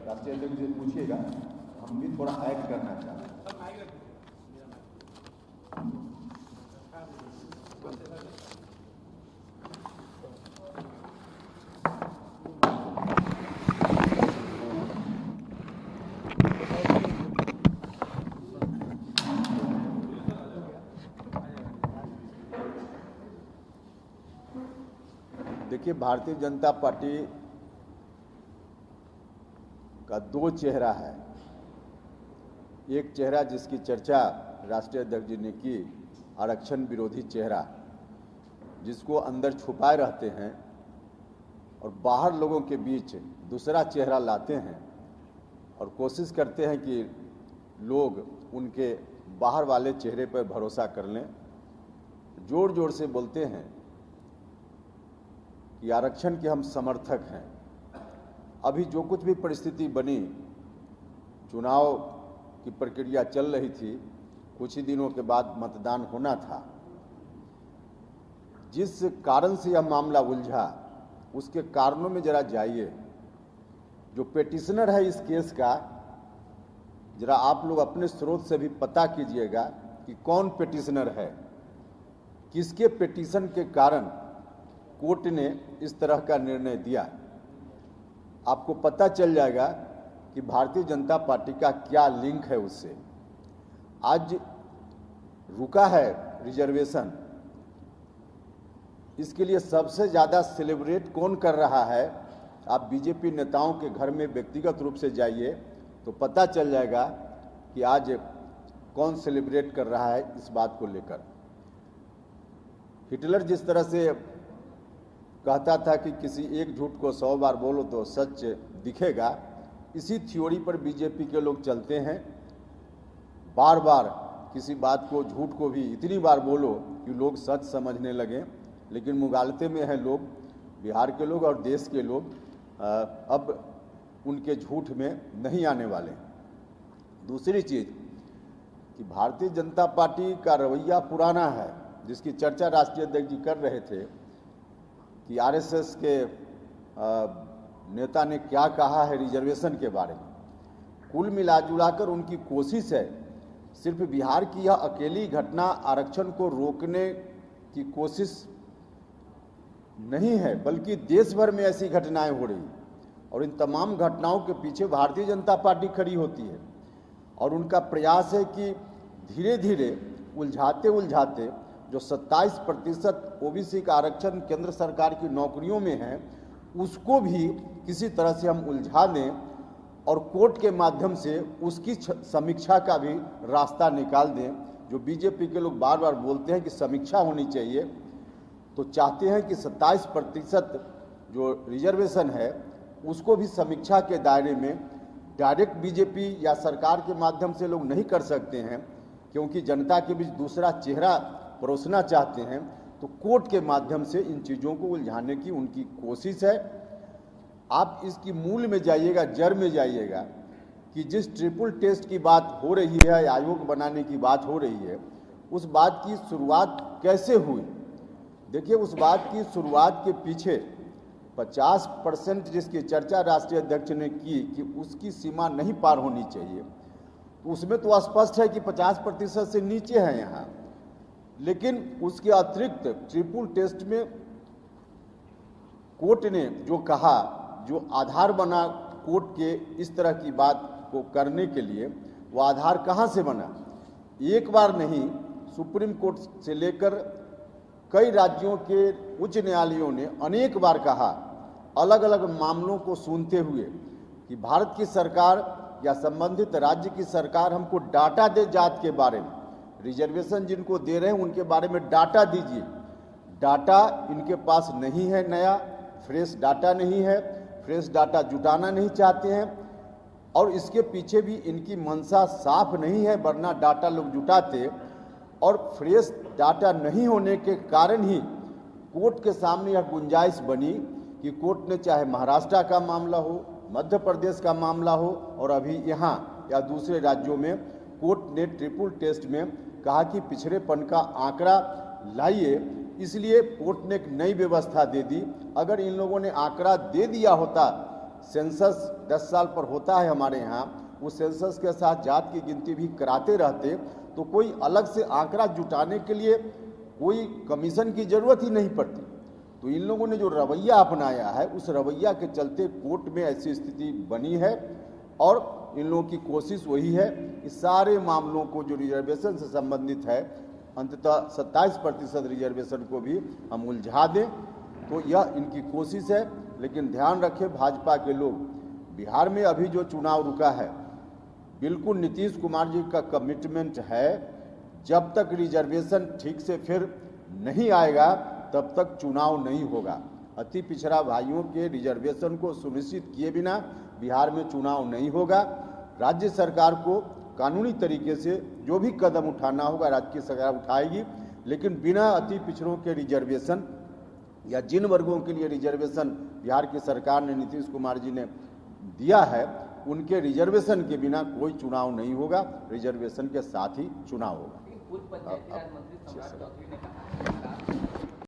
राष्ट्रीय अध्यक्ष से पूछिएगा, हम भी थोड़ा ऐड करना चाहते हैं। देखिए, भारतीय जनता पार्टी का दो चेहरा है। एक चेहरा जिसकी चर्चा राष्ट्रीय अध्यक्ष जी ने की, आरक्षण विरोधी चेहरा, जिसको अंदर छुपाए रहते हैं और बाहर लोगों के बीच दूसरा चेहरा लाते हैं और कोशिश करते हैं कि लोग उनके बाहर वाले चेहरे पर भरोसा कर लें। जोर जोर से बोलते हैं कि आरक्षण के हम समर्थक हैं। अभी जो कुछ भी परिस्थिति बनी, चुनाव की प्रक्रिया चल रही थी, कुछ ही दिनों के बाद मतदान होना था, जिस कारण से यह मामला उलझा उसके कारणों में जरा जाइए। जो पेटिशनर है इस केस का, जरा आप लोग अपने स्रोत से भी पता कीजिएगा कि कौन पेटिशनर है, किसके पेटिशन के कारण कोर्ट ने इस तरह का निर्णय दिया। आपको पता चल जाएगा कि भारतीय जनता पार्टी का क्या लिंक है उससे। आज रुका है रिजर्वेशन, इसके लिए सबसे ज़्यादा सेलिब्रेट कौन कर रहा है? आप बीजेपी नेताओं के घर में व्यक्तिगत रूप से जाइए तो पता चल जाएगा कि आज कौन सेलिब्रेट कर रहा है इस बात को लेकर। हिटलर जिस तरह से कहता था कि किसी एक झूठ को 100 बार बोलो तो सच दिखेगा, इसी थ्योरी पर बीजेपी के लोग चलते हैं। बार बार किसी बात को, झूठ को भी इतनी बार बोलो कि लोग सच समझने लगें। लेकिन मुगालते में है लोग, बिहार के लोग और देश के लोग अब उनके झूठ में नहीं आने वाले। दूसरी चीज़ कि भारतीय जनता पार्टी का रवैया पुराना है, जिसकी चर्चा राष्ट्रीय अध्यक्ष जी कर रहे थे कि आरएसएस के नेता ने क्या कहा है रिजर्वेशन के बारे में। कुल मिलाजुलाकर उनकी कोशिश है, सिर्फ बिहार की यह अकेली घटना आरक्षण को रोकने की कोशिश नहीं है, बल्कि देश भर में ऐसी घटनाएं हो रही और इन तमाम घटनाओं के पीछे भारतीय जनता पार्टी खड़ी होती है। और उनका प्रयास है कि धीरे धीरे उलझाते उलझाते जो 27% ओबीसी का आरक्षण केंद्र सरकार की नौकरियों में है, उसको भी किसी तरह से हम उलझा दें और कोर्ट के माध्यम से उसकी समीक्षा का भी रास्ता निकाल दें। जो बीजेपी के लोग बार बार बोलते हैं कि समीक्षा होनी चाहिए, तो चाहते हैं कि 27% जो रिजर्वेशन है उसको भी समीक्षा के दायरे में डायरेक्ट बीजेपी या सरकार के माध्यम से लोग नहीं कर सकते हैं, क्योंकि जनता के बीच दूसरा चेहरा परोसना चाहते हैं। तो कोर्ट के माध्यम से इन चीज़ों को उलझाने की उनकी कोशिश है। आप इसकी मूल में जाइएगा, जड़ में जाइएगा कि जिस ट्रिपल टेस्ट की बात हो रही है, आयोग बनाने की बात हो रही है, उस बात की शुरुआत कैसे हुई। देखिए, उस बात की शुरुआत के पीछे 50% जिसकी चर्चा राष्ट्रीय अध्यक्ष ने की कि उसकी सीमा नहीं पार होनी चाहिए, तो उसमें तो स्पष्ट है कि 50% से नीचे है यहाँ। लेकिन उसके अतिरिक्त ट्रिपल टेस्ट में कोर्ट ने जो कहा, जो आधार बना कोर्ट के इस तरह की बात को करने के लिए, वो आधार कहाँ से बना? एक बार नहीं, सुप्रीम कोर्ट से लेकर कई राज्यों के उच्च न्यायालयों ने अनेक बार कहा, अलग अलग मामलों को सुनते हुए, कि भारत की सरकार या संबंधित राज्य की सरकार हमको डाटा दे जात के बारे में, रिजर्वेशन जिनको दे रहे हैं उनके बारे में डाटा दीजिए। डाटा इनके पास नहीं है, नया फ्रेश डाटा नहीं है, फ्रेश डाटा जुटाना नहीं चाहते हैं और इसके पीछे भी इनकी मंशा साफ नहीं है, वरना डाटा लोग जुटाते। और फ्रेश डाटा नहीं होने के कारण ही कोर्ट के सामने यह गुंजाइश बनी कि कोर्ट ने, चाहे महाराष्ट्र का मामला हो, मध्य प्रदेश का मामला हो और अभी यहाँ या दूसरे राज्यों में, कोर्ट ने ट्रिपल टेस्ट में कहा कि पिछड़ेपन का आंकड़ा लाइए। इसलिए कोर्ट ने एक नई व्यवस्था दे दी। अगर इन लोगों ने आंकड़ा दे दिया होता सेंसस 10 साल पर होता है हमारे यहाँ, उस सेंसस के साथ जात की गिनती भी कराते रहते तो कोई अलग से आंकड़ा जुटाने के लिए कोई कमीशन की जरूरत ही नहीं पड़ती। तो इन लोगों ने जो रवैया अपनाया है, उस रवैया के चलते कोर्ट में ऐसी स्थिति बनी है और इन लोगों की कोशिश वही है इस सारे मामलों को जो रिजर्वेशन से संबंधित है अंततः 27% रिजर्वेशन को भी हम उलझा दें। तो यह इनकी कोशिश है। लेकिन ध्यान रखें भाजपा के लोग, बिहार में अभी जो चुनाव रुका है, बिल्कुल नीतीश कुमार जी का कमिटमेंट है, जब तक रिजर्वेशन ठीक से फिर नहीं आएगा तब तक चुनाव नहीं होगा। अति पिछड़ा भाइयों के रिजर्वेशन को सुनिश्चित किए बिना बिहार में चुनाव नहीं होगा। राज्य सरकार को कानूनी तरीके से जो भी कदम उठाना होगा राज्य की सरकार उठाएगी, लेकिन बिना अति पिछड़ों के रिजर्वेशन या जिन वर्गों के लिए रिजर्वेशन बिहार की सरकार ने, नीतीश कुमार जी ने दिया है, उनके रिजर्वेशन के बिना कोई चुनाव नहीं होगा। रिजर्वेशन के साथ ही चुनाव होगा। पूर्व पंचायती राज मंत्री सम्राट चौधरी ने कहा